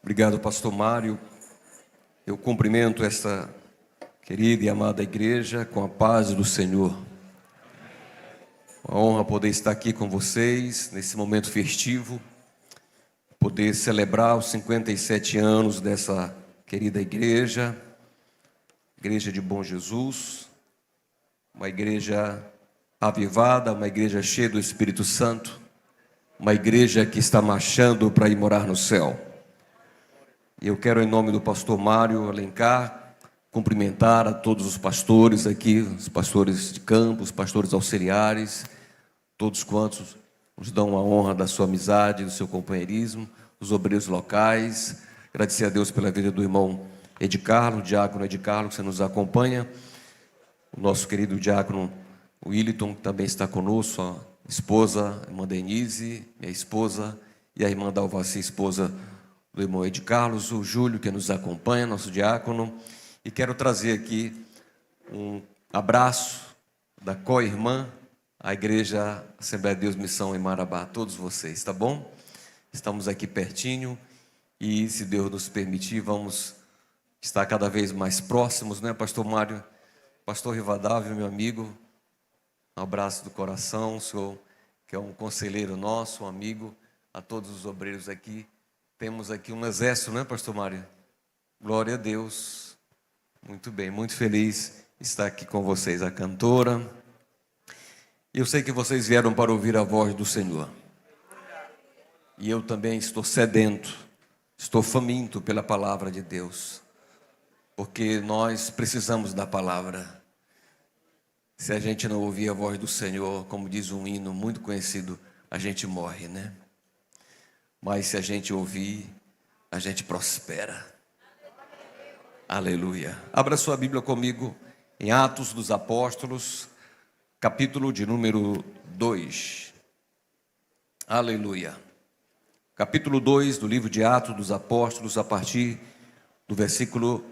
Obrigado, pastor Mário. Eu cumprimento esta querida e amada igreja com a paz do Senhor. Uma honra poder estar aqui com vocês nesse momento festivo, poder celebrar os 57 anos dessa querida igreja, Igreja de Bom Jesus, uma igreja avivada, uma igreja cheia do Espírito Santo, uma igreja que está marchando para ir morar no céu. E eu quero, em nome do pastor Mário Alencar, cumprimentar a todos os pastores aqui, os pastores de campo, os pastores auxiliares, todos quantos nos dão a honra da sua amizade, do seu companheirismo, os obreiros locais. Agradecer a Deus pela vida do irmão Ed Carlos, o diácono Ed Carlos, que você nos acompanha, o nosso querido diácono Williton, que também está conosco, a esposa, a irmã Denise, minha esposa, e a irmã Dalvaci, esposa do irmão Ed Carlos, o Júlio, que nos acompanha, nosso diácono. E quero trazer aqui um abraço da co-irmã, a Igreja Assembleia de Deus Missão em Marabá, a todos vocês, tá bom? Estamos aqui pertinho e, se Deus nos permitir, vamos estar cada vez mais próximos, né, pastor Mário? Pastor Rivadavio, meu amigo, um abraço do coração, o senhor que é um conselheiro nosso, um amigo, a todos os obreiros aqui. Temos aqui um exército, não é, pastor Mário? Glória a Deus. Muito bem, muito feliz de estar aqui com vocês, a cantora. Eu sei que vocês vieram para ouvir a voz do Senhor. E eu também estou sedento, estou faminto pela palavra de Deus. Porque nós precisamos da palavra. Se a gente não ouvir a voz do Senhor, como diz um hino muito conhecido, a gente morre, né? Mas se a gente ouvir, a gente prospera. Aleluia. Abra sua Bíblia comigo em Atos dos Apóstolos, capítulo de número 2. Aleluia. Capítulo 2 do livro de Atos dos Apóstolos, a partir do versículo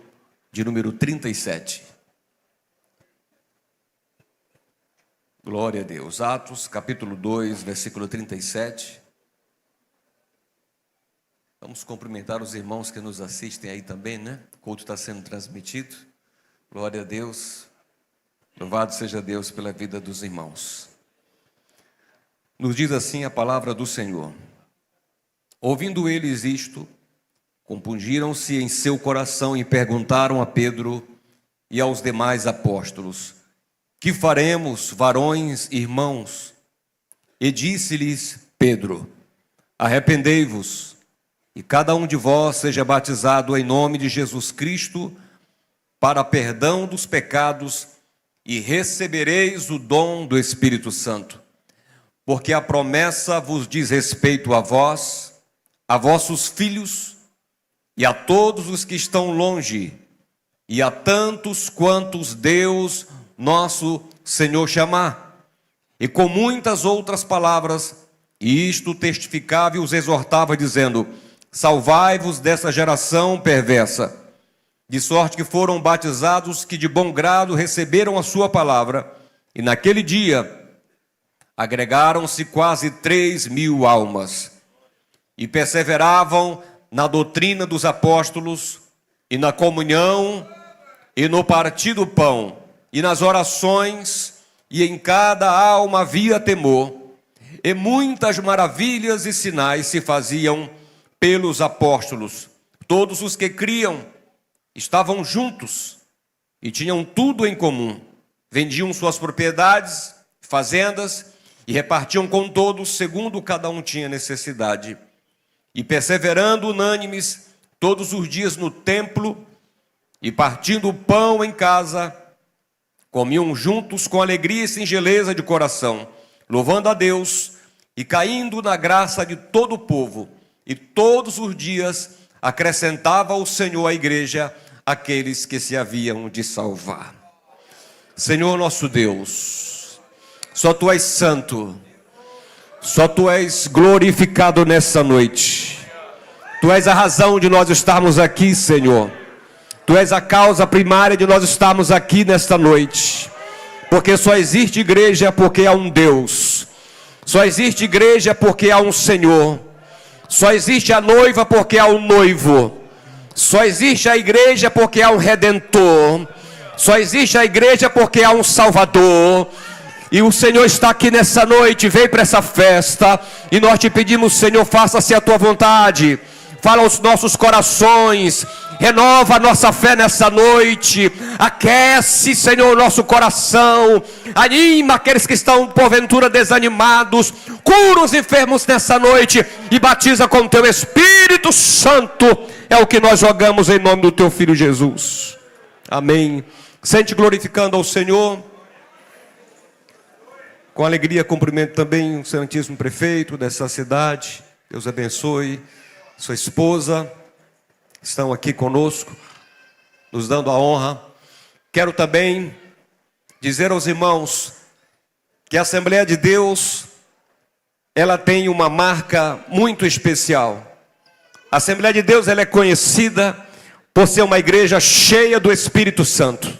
de número 37. Glória a Deus. Atos, capítulo 2, versículo 37. Vamos cumprimentar os irmãos que nos assistem aí também, né? O culto está sendo transmitido. Glória a Deus. Louvado seja Deus pela vida dos irmãos. Nos diz assim a palavra do Senhor. Ouvindo eles isto, compungiram-se em seu coração e perguntaram a Pedro e aos demais apóstolos: que faremos, varões, irmãos? E disse-lhes Pedro: arrependei-vos, e cada um de vós seja batizado em nome de Jesus Cristo, para perdão dos pecados, e recebereis o dom do Espírito Santo. Porque a promessa vos diz respeito a vós, a vossos filhos, e a todos os que estão longe, e a tantos quantos Deus nosso Senhor chamar. E com muitas outras palavras, e isto testificava e os exortava, dizendo: salvai-vos dessa geração perversa. De sorte que foram batizados que de bom grado receberam a sua palavra, e naquele dia agregaram-se quase 3.000 almas, e perseveravam na doutrina dos apóstolos, e na comunhão, e no partir do pão, e nas orações, e em cada alma havia temor, e muitas maravilhas e sinais se faziam pelos apóstolos. Todos os que criam estavam juntos e tinham tudo em comum. Vendiam suas propriedades, fazendas, e repartiam com todos, segundo cada um tinha necessidade. E perseverando unânimes todos os dias no templo, e partindo o pão em casa, comiam juntos com alegria e singeleza de coração, louvando a Deus e caindo na graça de todo o povo. E todos os dias acrescentava o Senhor à igreja aqueles que se haviam de salvar. Senhor nosso Deus, só Tu és santo, só Tu és glorificado nessa noite. Tu és a razão de nós estarmos aqui, Senhor. Tu és a causa primária de nós estarmos aqui nesta noite. Porque só existe igreja porque há um Deus. Só existe igreja porque há um Senhor. Só existe a noiva porque há um noivo. Só existe a igreja porque há um redentor. Só existe a igreja porque há um salvador. E o Senhor está aqui nessa noite, vem para essa festa. E nós te pedimos, Senhor, faça-se a tua vontade. Fala aos nossos corações. Renova a nossa fé nessa noite. Aquece, Senhor, o nosso coração. Anima aqueles que estão porventura desanimados. Cura os enfermos nessa noite. E batiza com o teu Espírito Santo. É o que nós rogamos em nome do teu Filho Jesus. Amém. Sente glorificando ao Senhor. Com alegria cumprimento também o Santíssimo Prefeito dessa cidade. Deus abençoe. Sua esposa. Estão aqui conosco, nos dando a honra. Quero também dizer aos irmãos que a Assembleia de Deus, ela tem uma marca muito especial. A Assembleia de Deus, ela é conhecida por ser uma igreja cheia do Espírito Santo.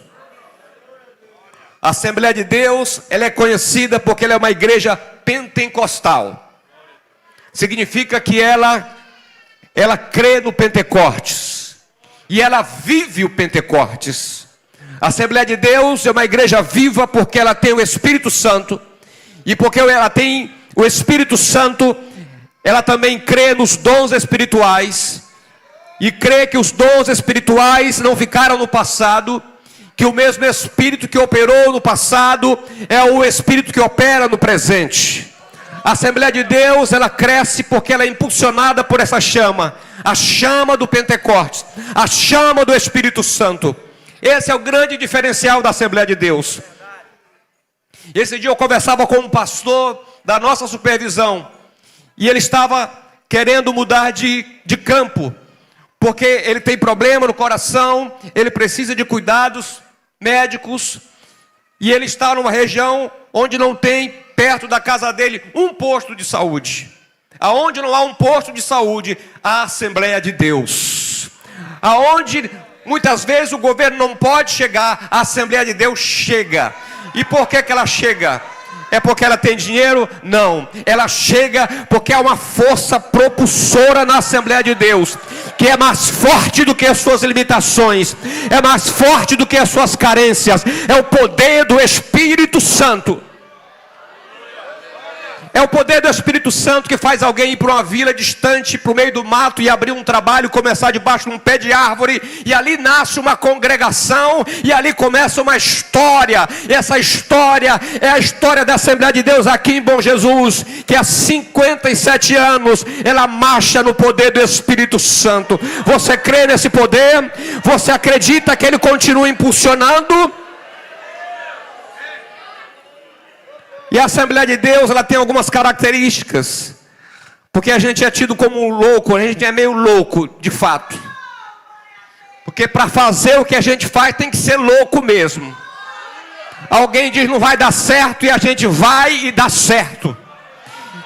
A Assembleia de Deus, ela é conhecida porque ela é uma igreja pentecostal. Significa que ela crê no Pentecostes. E ela vive o Pentecostes. A Assembleia de Deus é uma igreja viva porque ela tem o Espírito Santo. E porque ela tem o Espírito Santo, ela também crê nos dons espirituais. E crê que os dons espirituais não ficaram no passado. Que o mesmo Espírito que operou no passado é o Espírito que opera no presente. A Assembleia de Deus, ela cresce porque ela é impulsionada por essa chama. A chama do Pentecostes. A chama do Espírito Santo. Esse é o grande diferencial da Assembleia de Deus. Esse dia eu conversava com um pastor da nossa supervisão. E ele estava querendo mudar de campo. Porque ele tem problema no coração. Ele precisa de cuidados médicos. E ele está numa região onde não tem, perto da casa dele, um posto de saúde. Aonde não há um posto de saúde, há a Assembleia de Deus. Aonde muitas vezes o governo não pode chegar, a Assembleia de Deus chega. E por que ela chega? É porque ela tem dinheiro? Não. Ela chega porque há uma força propulsora na Assembleia de Deus, que é mais forte do que as suas limitações, é mais forte do que as suas carências. É o poder do Espírito Santo. É o poder do Espírito Santo que faz alguém ir para uma vila distante, para o meio do mato, e abrir um trabalho, começar debaixo de um pé de árvore, e ali nasce uma congregação, e ali começa uma história. E essa história é a história da Assembleia de Deus aqui em Bom Jesus, que há 57 anos, ela marcha no poder do Espírito Santo. Você crê nesse poder? Você acredita que ele continua impulsionando? E a Assembleia de Deus, ela tem algumas características. Porque a gente é tido como um louco, a gente é meio louco, de fato. Porque para fazer o que a gente faz, tem que ser louco mesmo. Alguém diz não vai dar certo, e a gente vai e dá certo.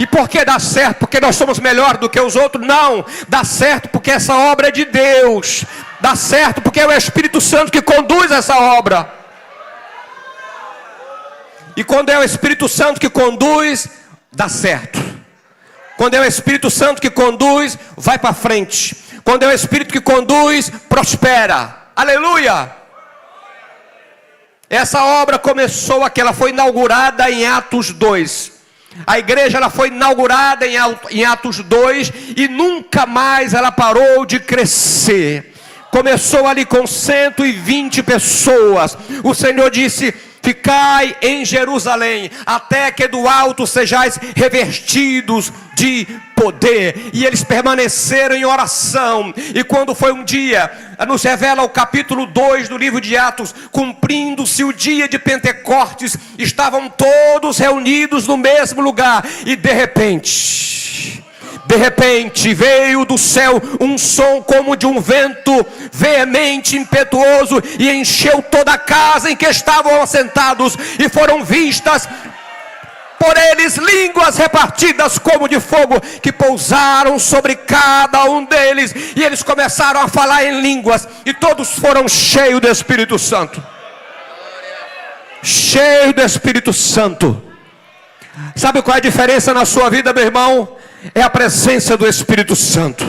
E por que dá certo? Porque nós somos melhores do que os outros? Não, dá certo porque essa obra é de Deus. Dá certo porque é o Espírito Santo que conduz essa obra. E quando é o Espírito Santo que conduz, dá certo. Quando é o Espírito Santo que conduz, vai para frente. Quando é o Espírito que conduz, prospera. Aleluia! Essa obra começou aqui, ela foi inaugurada em Atos 2. A igreja ela foi inaugurada em Atos 2 e nunca mais ela parou de crescer. Começou ali com 120 pessoas. O Senhor disse: ficai em Jerusalém, até que do alto sejais revestidos de poder. E eles permaneceram em oração. E quando foi um dia, nos revela o capítulo 2 do livro de Atos, cumprindo-se o dia de Pentecostes, estavam todos reunidos no mesmo lugar. E de repente veio do céu um som como de um vento veemente, impetuoso, e encheu toda a casa em que estavam assentados, e foram vistas por eles línguas repartidas como de fogo, que pousaram sobre cada um deles, e eles começaram a falar em línguas, e todos foram cheios do Espírito Santo. Cheio do Espírito Santo. Sabe qual é a diferença na sua vida, meu irmão? é a presença do Espírito Santo.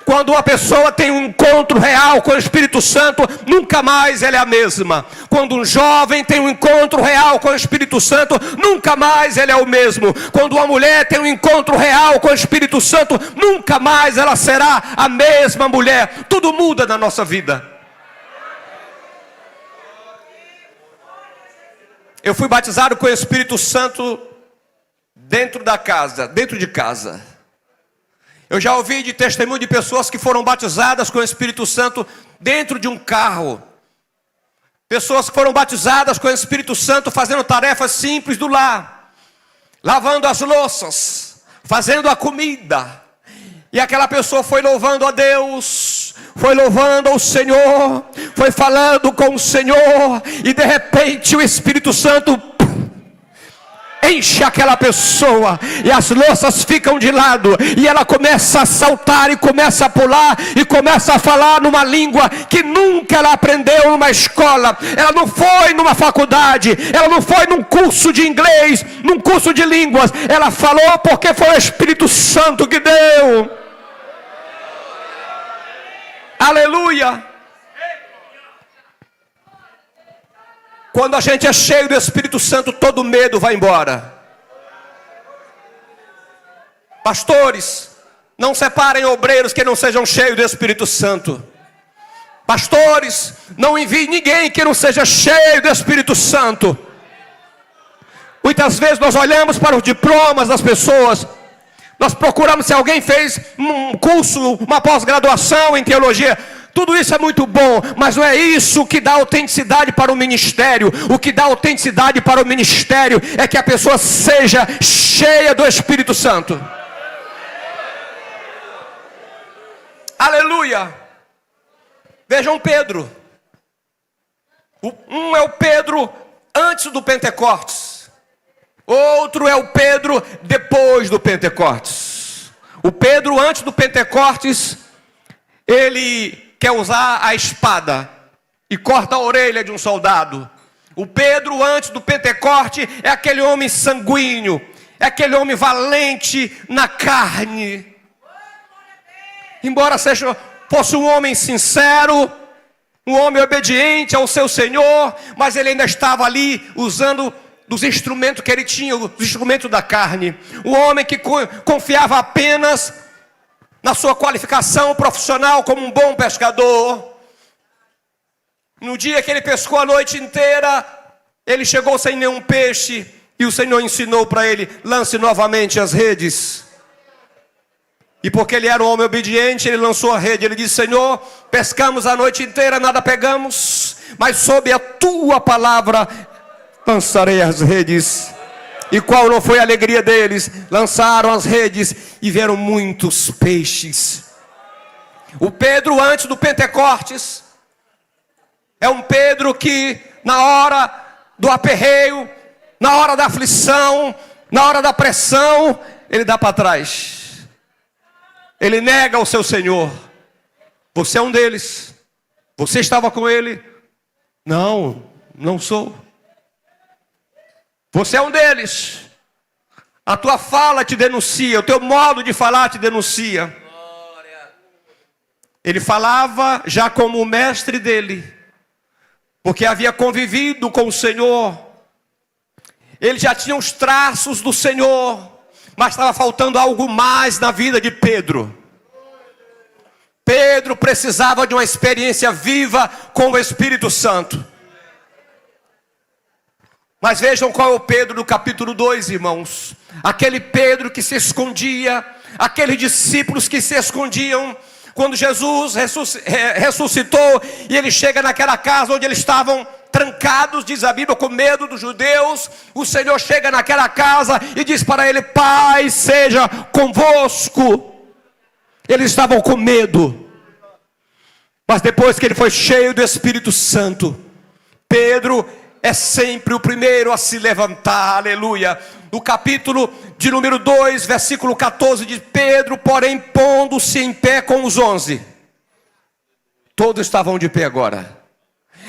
Quando uma pessoa tem um encontro real com o Espírito Santo, nunca mais ela é a mesma. Quando um jovem tem um encontro real com o Espírito Santo, nunca mais ele é o mesmo. Quando uma mulher tem um encontro real com o Espírito Santo, nunca mais ela será a mesma mulher. Tudo muda na nossa vida. Eu fui batizado com o Espírito Santo dentro de casa. Eu já ouvi de testemunho de pessoas que foram batizadas com o Espírito Santo dentro de um carro. Pessoas que foram batizadas com o Espírito Santo fazendo tarefas simples do lar. Lavando as louças, fazendo a comida. E aquela pessoa foi louvando a Deus, foi louvando ao Senhor, foi falando com o Senhor. E de repente o Espírito Santo enche aquela pessoa, e as louças ficam de lado, e ela começa a saltar, e começa a pular, e começa a falar numa língua que nunca ela aprendeu numa escola. Ela não foi numa faculdade, ela não foi num curso de inglês, num curso de línguas. Ela falou porque foi o Espírito Santo que deu. Aleluia! Quando a gente é cheio do Espírito Santo, todo medo vai embora. Pastores, não separem obreiros que não sejam cheios do Espírito Santo. Pastores, não enviem ninguém que não seja cheio do Espírito Santo. Muitas vezes nós olhamos para os diplomas das pessoas. Nós procuramos se alguém fez um curso, uma pós-graduação em teologia. Tudo isso é muito bom, mas não é isso que dá autenticidade para o ministério. O que dá autenticidade para o ministério é que a pessoa seja cheia do Espírito Santo. Aleluia! Vejam Pedro. Um é o Pedro antes do Pentecostes. Outro é o Pedro depois do Pentecostes. O Pedro antes do Pentecostes, ele quer usar a espada e corta a orelha de um soldado. O Pedro antes do Pentecoste é aquele homem sanguíneo, é aquele homem valente na carne. Embora fosse um homem sincero, um homem obediente ao seu Senhor, mas ele ainda estava ali usando dos instrumentos que ele tinha, os instrumentos da carne. Um homem que confiava apenas na sua qualificação profissional como um bom pescador. No dia que ele pescou a noite inteira, ele chegou sem nenhum peixe, e o Senhor ensinou para ele: lance novamente as redes. E porque ele era um homem obediente, ele lançou a rede. Ele disse: Senhor, pescamos a noite inteira, nada pegamos, mas sob a tua palavra lançarei as redes. E qual não foi a alegria deles? Lançaram as redes e viram muitos peixes. O Pedro antes do Pentecostes é um Pedro que na hora do aperreio, na hora da aflição, na hora da pressão, ele dá para trás. Ele nega o seu Senhor. Você é um deles. Você estava com ele? Não, não sou. Você é um deles. A tua fala te denuncia, o teu modo de falar te denuncia. Ele falava já como o mestre dele, porque havia convivido com o Senhor. Ele já tinha os traços do Senhor, mas estava faltando algo mais na vida de Pedro. Pedro precisava de uma experiência viva com o Espírito Santo. Mas vejam qual é o Pedro do capítulo 2, irmãos. Aquele Pedro que se escondia, aqueles discípulos que se escondiam. Quando Jesus ressuscitou e ele chega naquela casa onde eles estavam trancados, diz a Bíblia, com medo dos judeus. O Senhor chega naquela casa e diz para ele: paz seja convosco. Eles estavam com medo. Mas depois que ele foi cheio do Espírito Santo, Pedro é sempre o primeiro a se levantar, aleluia. No capítulo de número 2, versículo 14, de Pedro, porém, pondo-se em pé com os 11. Todos estavam de pé agora.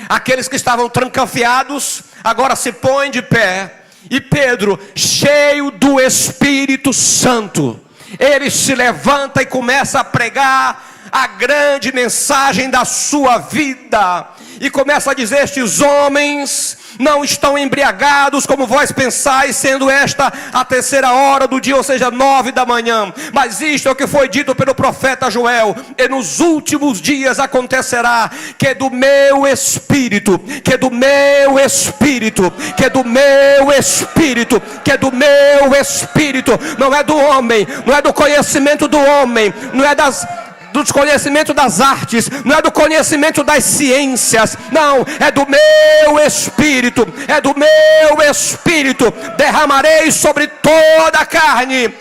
Aqueles que estavam trancafiados, agora se põem de pé. E Pedro, cheio do Espírito Santo, ele se levanta e começa a pregar a grande mensagem da sua vida. E começa a dizer: estes homens não estão embriagados como vós pensais, sendo esta a terceira hora do dia, ou seja, 9 da manhã. Mas isto é o que foi dito pelo profeta Joel: e nos últimos dias acontecerá que do meu espírito, que do meu espírito, que do meu espírito, que do meu espírito, não é do homem, não é do conhecimento do homem, não é do conhecimento das artes, não é do conhecimento das ciências, não, é do meu espírito, é do meu espírito, derramarei sobre toda a carne,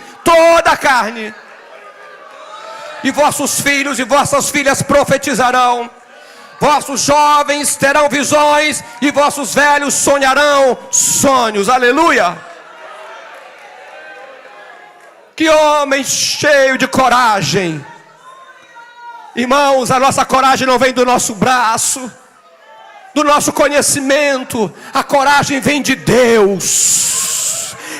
e vossos filhos e vossas filhas profetizarão, vossos jovens terão visões, e vossos velhos sonharão sonhos. Aleluia! Que homem cheio de coragem! Irmãos, a nossa coragem não vem do nosso braço, do nosso conhecimento. A coragem vem de Deus.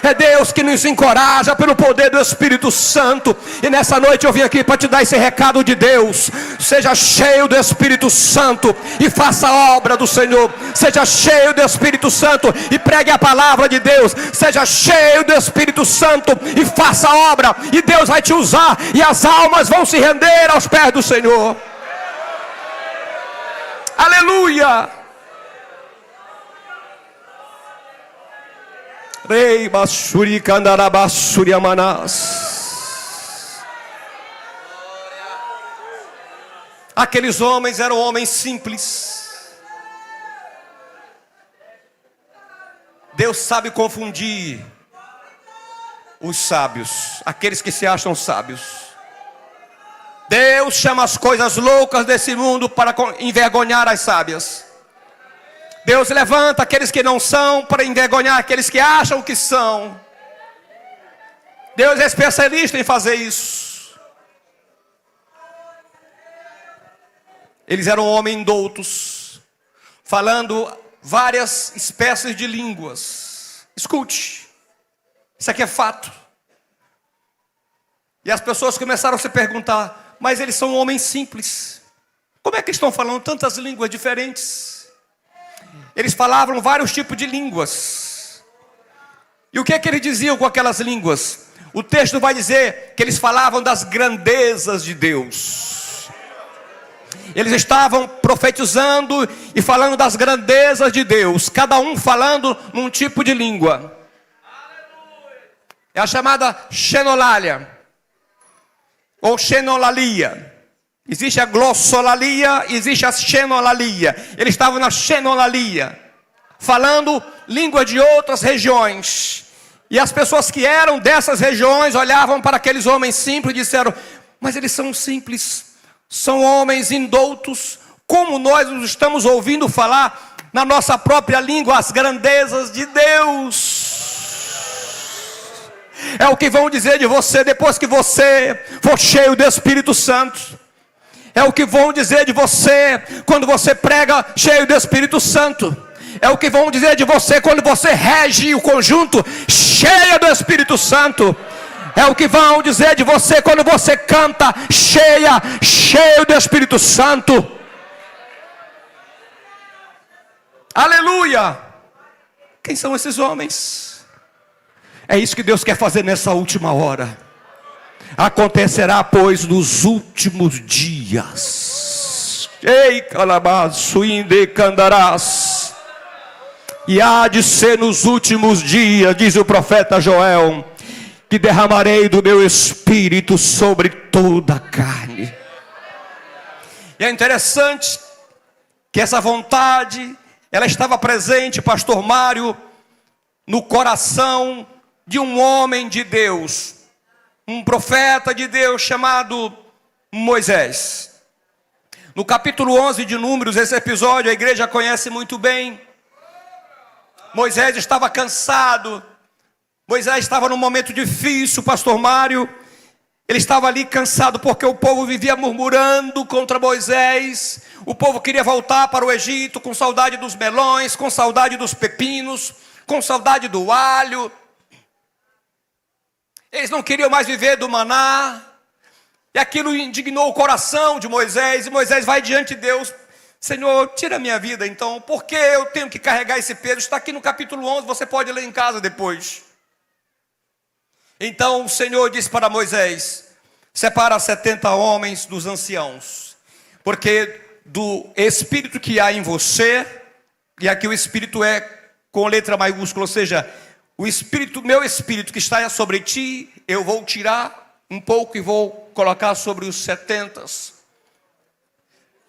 É Deus que nos encoraja pelo poder do Espírito Santo. E nessa noite eu vim aqui para te dar esse recado de Deus: seja cheio do Espírito Santo e faça a obra do Senhor. Seja cheio do Espírito Santo e pregue a palavra de Deus. Seja cheio do Espírito Santo e faça a obra, e Deus vai te usar, e as almas vão se render aos pés do Senhor. Aleluia! Rei Basuri Candarabasuri Amanás. Aqueles homens eram homens simples. Deus sabe confundir os sábios, aqueles que se acham sábios. Deus chama as coisas loucas desse mundo para envergonhar as sábias. Deus levanta aqueles que não são para envergonhar aqueles que acham que são. Deus é especialista em fazer isso. Eles eram homens doutos, falando várias espécies de línguas. Escute, isso aqui é fato. E as pessoas começaram a se perguntar: mas eles são homens simples, como é que estão falando tantas línguas diferentes? Eles falavam vários tipos de línguas. E o que é que eles diziam com aquelas línguas? O texto vai dizer que eles falavam das grandezas de Deus. Eles estavam profetizando e falando das grandezas de Deus, cada um falando num tipo de língua. É a chamada xenolalia, ou xenolalia. Existe a glossolalia, existe a xenolalia. Eles estavam na xenolalia, falando língua de outras regiões. E as pessoas que eram dessas regiões olhavam para aqueles homens simples e disseram: mas eles são simples, são homens indoutos, como nós os estamos ouvindo falar na nossa própria língua as grandezas de Deus. É o que vão dizer de você depois que você for cheio do Espírito Santo. É o que vão dizer de você quando você prega cheio do Espírito Santo. É o que vão dizer de você quando você rege o conjunto cheio do Espírito Santo. É o que vão dizer de você quando você canta cheio do Espírito Santo. Aleluia! Quem são esses homens? É isso que Deus quer fazer nessa última hora. Acontecerá, pois, nos últimos dias. Ei, calabaço, inde candarás. E há de ser nos últimos dias, diz o profeta Joel, que derramarei do meu espírito sobre toda a carne. E é interessante que essa vontade, ela estava presente, pastor Mário, no coração de um homem de Deus, um profeta de Deus chamado Moisés. No capítulo 11 de Números, esse episódio a igreja conhece muito bem. Moisés estava cansado. Moisés estava num momento difícil, pastor Mário. Ele estava ali cansado porque o povo vivia murmurando contra Moisés. O povo queria voltar para o Egito com saudade dos melões, com saudade dos pepinos, com saudade do alho. Eles não queriam mais viver do maná. E aquilo indignou o coração de Moisés. E Moisés vai diante de Deus. Senhor, tira a minha vida então. Por que eu tenho que carregar esse peso? Está aqui no capítulo 11. Você pode ler em casa depois. Então o Senhor disse para Moisés: separa 70 homens dos anciãos. Porque do espírito que há em você, e aqui o espírito é com letra maiúscula, ou seja, o espírito, meu espírito que está sobre ti, eu vou tirar um pouco e vou colocar sobre os 70.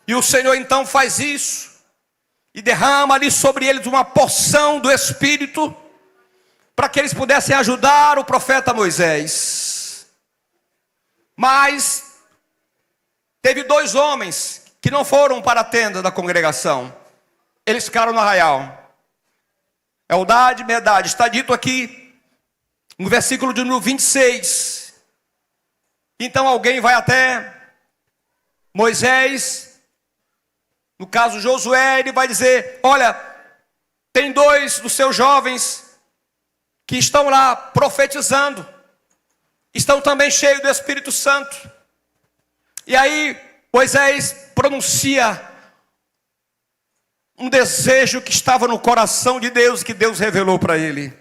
E o Senhor então faz isso, e derrama ali sobre eles uma porção do espírito, para que eles pudessem ajudar o profeta Moisés. Mas teve 2 homens que não foram para a tenda da congregação. Eles ficaram no arraial. Eldade e Medade. Está dito aqui no versículo de número 26. Então alguém vai até Moisés, no caso Josué, ele vai dizer: olha, tem 2 dos seus jovens que estão lá profetizando, estão também cheios do Espírito Santo. E aí Moisés pronuncia um desejo que estava no coração de Deus, que Deus revelou para ele.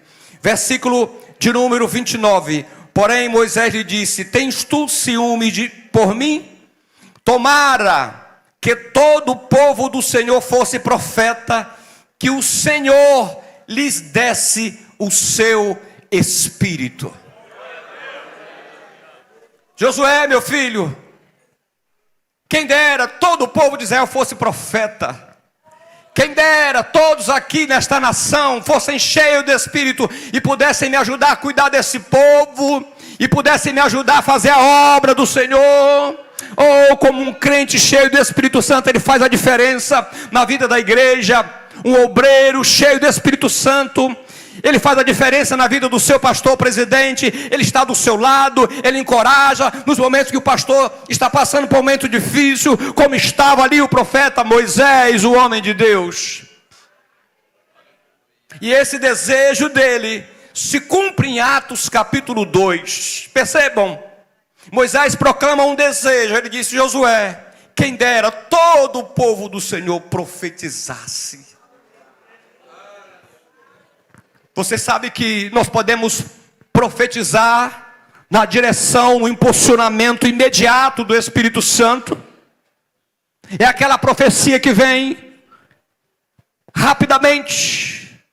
Versículo de número 29. Porém Moisés lhe disse: tens tu ciúme por mim? Tomara que todo o povo do Senhor fosse profeta, que o Senhor lhes desse o seu espírito. Josué, meu filho, quem dera todo o povo de Israel fosse profeta. Quem dera todos aqui nesta nação fossem cheios do Espírito e pudessem me ajudar a cuidar desse povo, e pudessem me ajudar a fazer a obra do Senhor. Ou como um crente cheio do Espírito Santo, ele faz a diferença na vida da igreja. Um obreiro cheio do Espírito Santo, ele faz a diferença na vida do seu pastor presidente. Ele está do seu lado, ele encoraja nos momentos que o pastor está passando por um momento difícil, como estava ali o profeta Moisés, o homem de Deus. E esse desejo dele se cumpre em Atos capítulo 2. Percebam, Moisés proclama um desejo. Ele disse: Josué, quem dera todo o povo do Senhor profetizasse. Você sabe que nós podemos profetizar na direção, no impulsionamento imediato do Espírito Santo. É aquela profecia que vem rapidamente,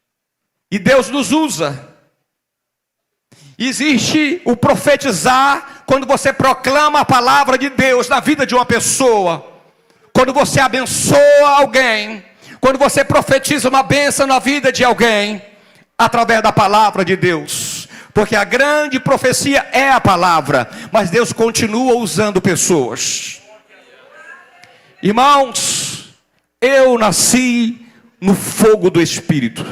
e Deus nos usa. Existe o profetizar quando você proclama a palavra de Deus na vida de uma pessoa, quando você abençoa alguém, quando você profetiza uma bênção na vida de alguém, através da palavra de Deus. Porque a grande profecia é a palavra, mas Deus continua usando pessoas. Irmãos, eu nasci no fogo do Espírito.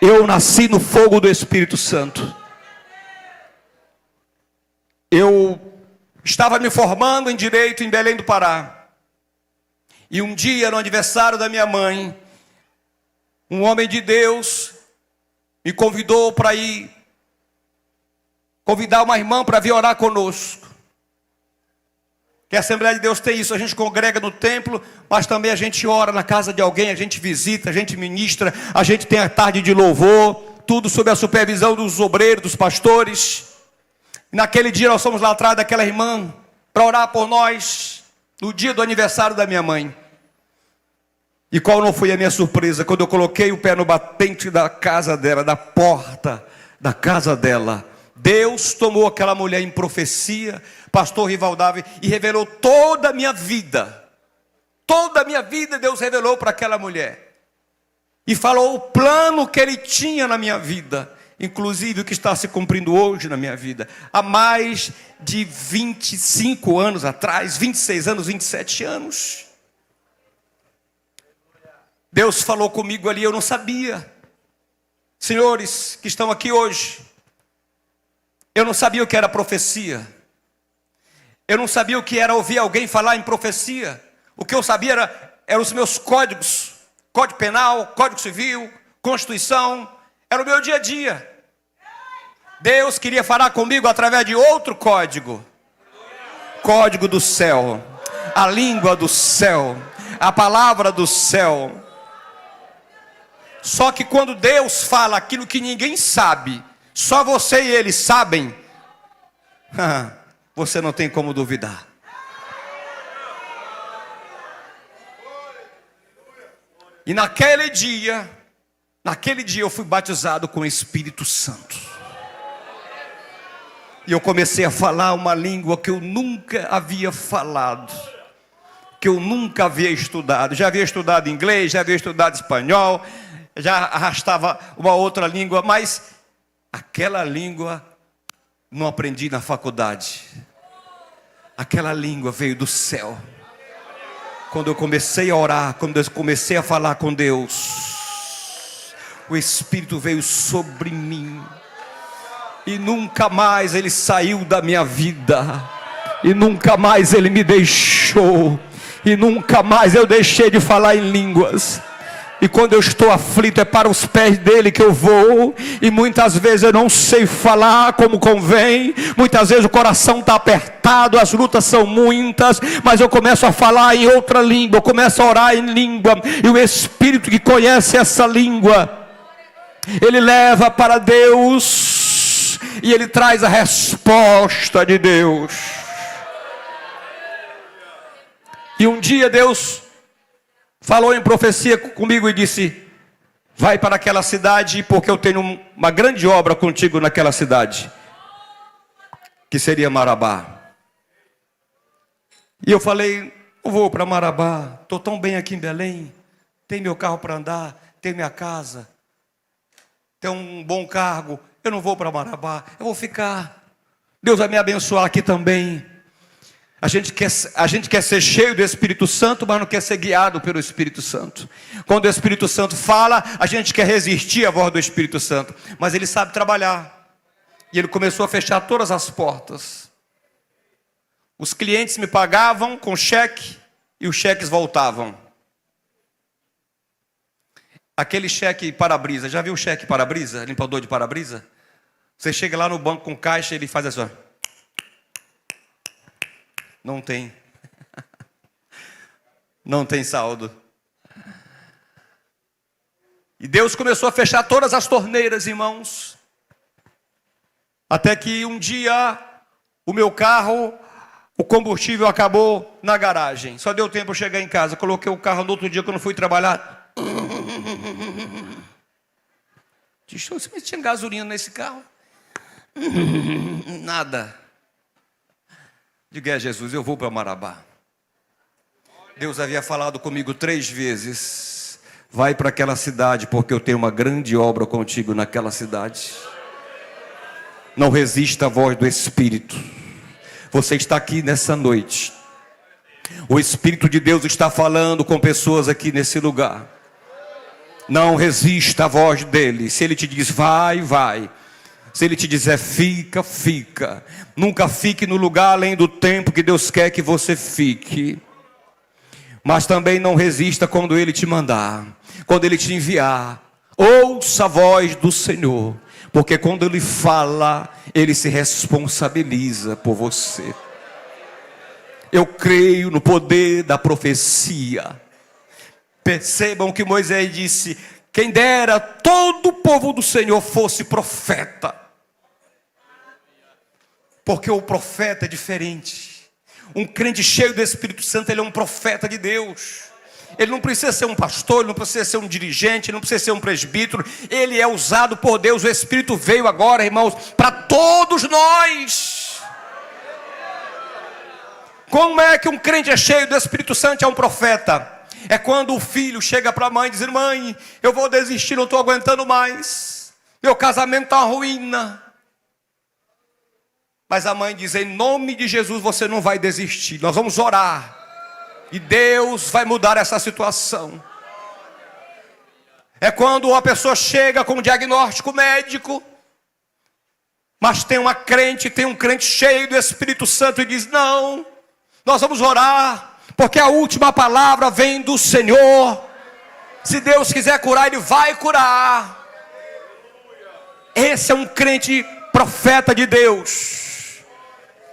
Eu nasci no fogo do Espírito Santo. Eu estava me formando em Direito em Belém do Pará. E um dia, no aniversário da minha mãe, um homem de Deus me convidou para ir convidar uma irmã para vir orar conosco. Que a Assembleia de Deus tem isso, a gente congrega no templo, mas também a gente ora na casa de alguém, a gente visita, a gente ministra, a gente tem a tarde de louvor, tudo sob a supervisão dos obreiros, dos pastores. E naquele dia nós fomos lá atrás daquela irmã para orar por nós, no dia do aniversário da minha mãe. E qual não foi a minha surpresa quando eu coloquei o pé no batente da casa dela, da porta da casa dela. Deus tomou aquela mulher em profecia, pastor Rivaldave, e revelou toda a minha vida. Toda a minha vida Deus revelou para aquela mulher. E falou o plano que Ele tinha na minha vida, inclusive o que está se cumprindo hoje na minha vida. Há mais de 25 anos atrás, 26 anos, 27 anos. Deus falou comigo ali, eu não sabia. Senhores que estão aqui hoje, eu não sabia o que era profecia. Eu não sabia o que era ouvir alguém falar em profecia. O que eu sabia eram os meus códigos. Código penal, código civil, Constituição, era o meu dia a dia. Deus queria falar comigo através de outro código. Código do céu, a língua do céu, a palavra do céu. Só que quando Deus fala aquilo que ninguém sabe, só você e Ele sabem, você não tem como duvidar. E naquele dia eu fui batizado com o Espírito Santo. E eu comecei a falar uma língua que eu nunca havia falado, que eu nunca havia estudado. Já havia estudado inglês, já havia estudado espanhol, já arrastava uma outra língua, mas aquela língua não aprendi na faculdade. Aquela língua veio do céu. Quando eu comecei a orar, quando eu comecei a falar com Deus, o Espírito veio sobre mim. E nunca mais ele saiu da minha vida. E nunca mais ele me deixou. E nunca mais eu deixei de falar em línguas. E quando eu estou aflito é para os pés dele que eu vou. E muitas vezes eu não sei falar como convém. Muitas vezes o coração está apertado, as lutas são muitas. Mas eu começo a falar em outra língua, eu começo a orar em língua. E o Espírito que conhece essa língua, ele leva para Deus. E ele traz a resposta de Deus. E um dia Deus falou em profecia comigo e disse: vai para aquela cidade, porque eu tenho uma grande obra contigo naquela cidade, que seria Marabá. E eu falei: não vou para Marabá, estou tão bem aqui em Belém, tenho meu carro para andar, tenho minha casa, tenho um bom cargo, eu não vou para Marabá, eu vou ficar. Deus vai me abençoar aqui também. A gente quer ser cheio do Espírito Santo, mas não quer ser guiado pelo Espírito Santo. Quando o Espírito Santo fala, a gente quer resistir à voz do Espírito Santo. Mas ele sabe trabalhar. E ele começou a fechar todas as portas. Os clientes me pagavam com cheque e os cheques voltavam. Aquele cheque para-brisa, já viu o cheque para-brisa? Limpador de para-brisa? Você chega lá no banco com caixa e ele faz assim, ó. Não tem. Não tem saldo. E Deus começou a fechar todas as torneiras, irmãos. Até que um dia, o meu carro, o combustível acabou na garagem. Só deu tempo eu chegar em casa. Coloquei o carro no outro dia, quando eu fui trabalhar. Você tinha gasolina nesse carro? Nada. Diga: Jesus, eu vou para Marabá. Deus havia falado comigo 3 vezes: vai para aquela cidade, porque eu tenho uma grande obra contigo naquela cidade. Não resista à voz do Espírito. Você está aqui nessa noite. O Espírito de Deus está falando com pessoas aqui nesse lugar. Não resista à voz dele. Se ele te diz vai, vai. Se ele te dizer fica, fica. Nunca fique no lugar além do tempo que Deus quer que você fique. Mas também não resista quando ele te mandar, quando ele te enviar. Ouça a voz do Senhor, porque quando ele fala, ele se responsabiliza por você. Eu creio no poder da profecia. Percebam que Moisés disse: quem dera todo o povo do Senhor fosse profeta. Porque o profeta é diferente. Um crente cheio do Espírito Santo, ele é um profeta de Deus. Ele não precisa ser um pastor, ele não precisa ser um dirigente, ele não precisa ser um presbítero. Ele é usado por Deus. O Espírito veio agora, irmãos, para todos nós. Como é que um crente é cheio do Espírito Santo e é um profeta? É quando o filho chega para a mãe e diz: mãe, eu vou desistir, não estou aguentando mais. Meu casamento está uma ruína. Mas a mãe diz: em nome de Jesus você não vai desistir. Nós vamos orar. E Deus vai mudar essa situação. É quando uma pessoa chega com um diagnóstico médico, mas tem um crente cheio do Espírito Santo e diz: não, nós vamos orar, porque a última palavra vem do Senhor. Se Deus quiser curar, Ele vai curar. Esse é um crente profeta de Deus.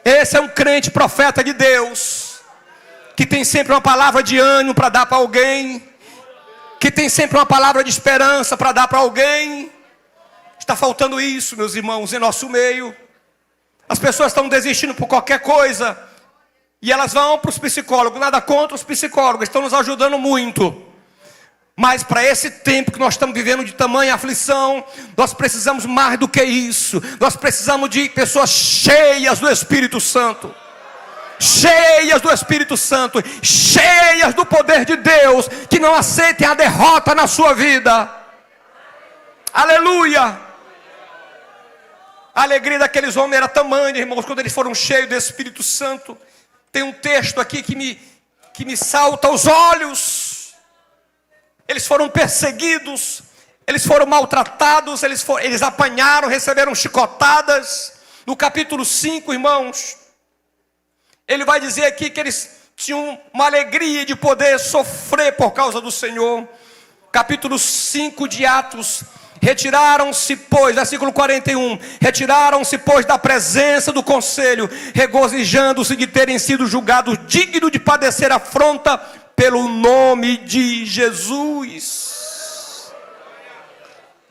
Esse é um crente profeta de Deus, que tem sempre uma palavra de ânimo para dar para alguém, que tem sempre uma palavra de esperança para dar para alguém. Está faltando isso, meus irmãos, em nosso meio. As pessoas estão desistindo por qualquer coisa, e elas vão para os psicólogos. Nada contra os psicólogos, estão nos ajudando muito. Mas para esse tempo que nós estamos vivendo de tamanha aflição, nós precisamos mais do que isso. Nós precisamos de pessoas cheias do Espírito Santo. Cheias do Espírito Santo. Cheias do poder de Deus. Que não aceitem a derrota na sua vida. Aleluia. A alegria daqueles homens era tamanha, irmãos, quando eles foram cheios do Espírito Santo. Tem um texto aqui que me salta aos olhos. Eles foram perseguidos, eles foram maltratados, eles apanharam, receberam chicotadas. No capítulo 5, irmãos, ele vai dizer aqui que eles tinham uma alegria de poder sofrer por causa do Senhor. Capítulo 5 de Atos: retiraram-se, pois, versículo 41, retiraram-se, pois, da presença do conselho, regozijando-se de terem sido julgados dignos de padecer afronta pelo nome de Jesus.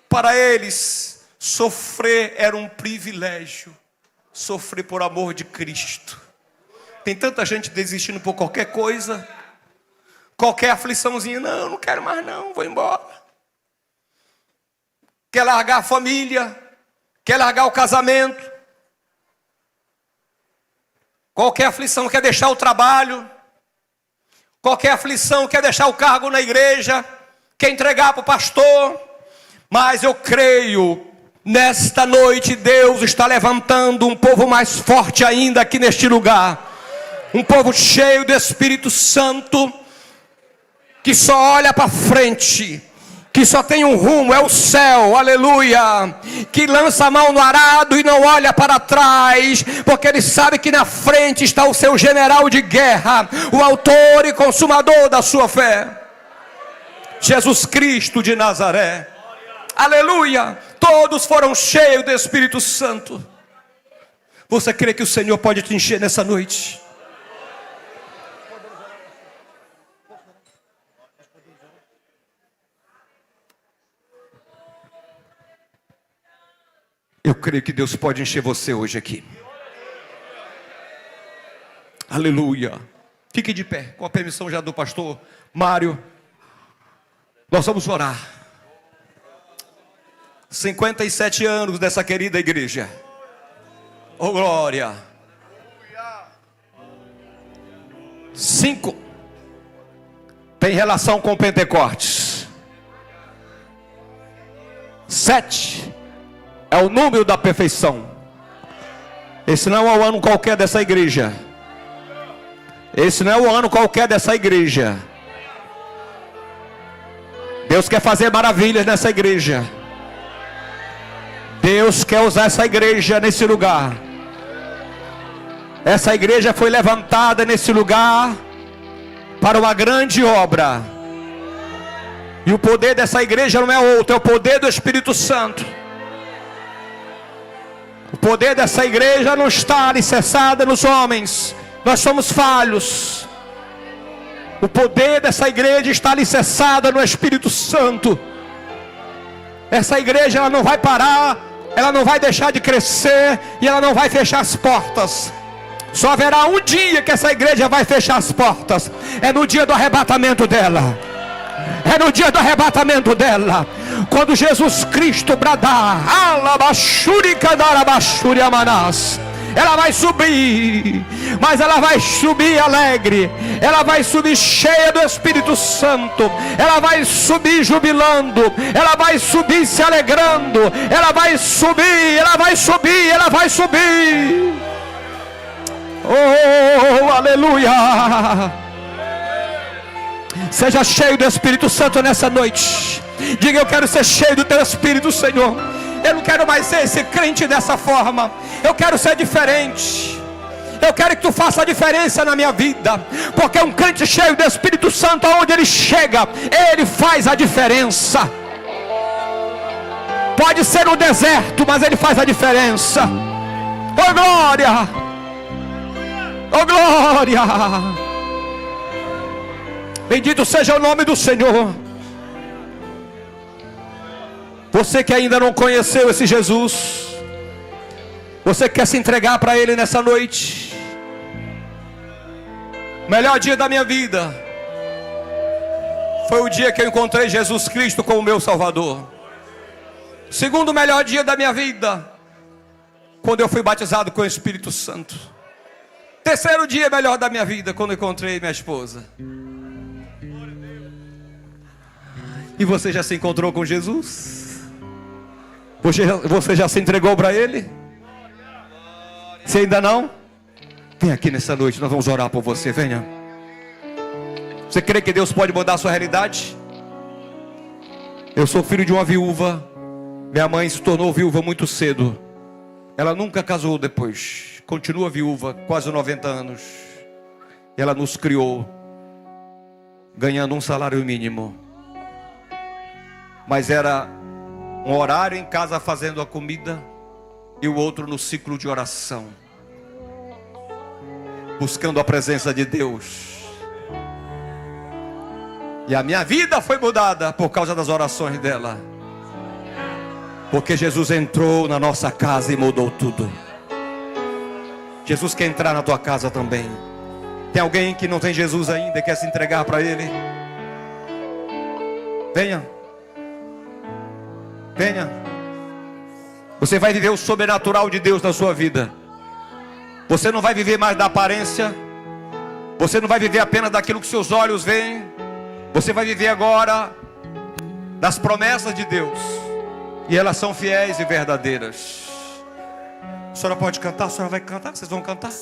Para eles, sofrer era um privilégio. Sofrer por amor de Cristo. Tem tanta gente desistindo por qualquer coisa. Qualquer afliçãozinha. Não, não quero mais não, vou embora. Quer largar a família. Quer largar o casamento. Qualquer aflição, quer deixar o trabalho. Qualquer aflição, quer deixar o cargo na igreja, quer entregar para o pastor. Mas eu creio, nesta noite Deus está levantando um povo mais forte ainda aqui neste lugar. Um povo cheio do Espírito Santo, que só olha para frente, que só tem um rumo, é o céu, aleluia. Que lança a mão no arado e não olha para trás, porque ele sabe que na frente está o seu general de guerra, o autor e consumador da sua fé, Jesus Cristo de Nazaré. Aleluia. Todos foram cheios do Espírito Santo. Você crê que o Senhor pode te encher nessa noite? Eu creio que Deus pode encher você hoje aqui. Aleluia. Fique de pé, com a permissão já do pastor Mário. Nós vamos orar. 57 anos dessa querida igreja. Oh glória. 5 tem relação com Pentecostes. 7 é o número da perfeição. Esse não é o ano qualquer dessa igreja. Esse não é o ano qualquer dessa igreja. Deus quer fazer maravilhas nessa igreja. Deus quer usar essa igreja nesse lugar. Essa igreja foi levantada nesse lugar para uma grande obra. E o poder dessa igreja não é outro, é o poder do Espírito Santo. O poder dessa igreja não está alicerçado nos homens. Nós somos falhos. O poder dessa igreja está alicerçado no Espírito Santo. Essa igreja ela não vai parar, ela não vai deixar de crescer e ela não vai fechar as portas. Só haverá um dia que essa igreja vai fechar as portas. É no dia do arrebatamento dela. É no dia do arrebatamento dela. Quando Jesus Cristo bradar, ela vai subir. Mas ela vai subir alegre. Ela vai subir cheia do Espírito Santo. Ela vai subir jubilando. Ela vai subir se alegrando. Ela vai subir, ela vai subir, ela vai subir. Oh, aleluia. Seja cheio do Espírito Santo nessa noite. Diga: eu quero ser cheio do teu Espírito, Senhor. Eu não quero mais ser esse crente dessa forma. Eu quero ser diferente. Eu quero que tu faça a diferença na minha vida, porque um crente cheio do Espírito Santo, aonde ele chega, ele faz a diferença. Pode ser no deserto, mas ele faz a diferença. Oh glória! Oh glória! Bendito seja o nome do Senhor. Você que ainda não conheceu esse Jesus, você que quer se entregar para Ele nessa noite. O melhor dia da minha vida foi o dia que eu encontrei Jesus Cristo como meu Salvador. Segundo melhor dia da minha vida, quando eu fui batizado com o Espírito Santo. Terceiro dia melhor da minha vida, quando eu encontrei minha esposa. E você já se encontrou com Jesus? Você já se entregou para Ele? Se ainda não, vem aqui nessa noite, nós vamos orar por você, venha. Você crê que Deus pode mudar a sua realidade? Eu sou filho de uma viúva. Minha mãe se tornou viúva muito cedo. Ela nunca casou depois. Continua viúva, quase 90 anos. E ela nos criou, ganhando um salário mínimo. Mas era um horário em casa fazendo a comida e o outro no ciclo de oração, buscando a presença de Deus. E a minha vida foi mudada por causa das orações dela, porque Jesus entrou na nossa casa e mudou tudo. Jesus quer entrar na tua casa também. Tem alguém que não tem Jesus ainda e quer se entregar para Ele? Venha. Venha. Você vai viver o sobrenatural de Deus na sua vida. Você não vai viver mais da aparência. Você não vai viver apenas daquilo que seus olhos veem. Você vai viver agora das promessas de Deus. E elas são fiéis e verdadeiras. A senhora pode cantar? A senhora vai cantar? Vocês vão cantar?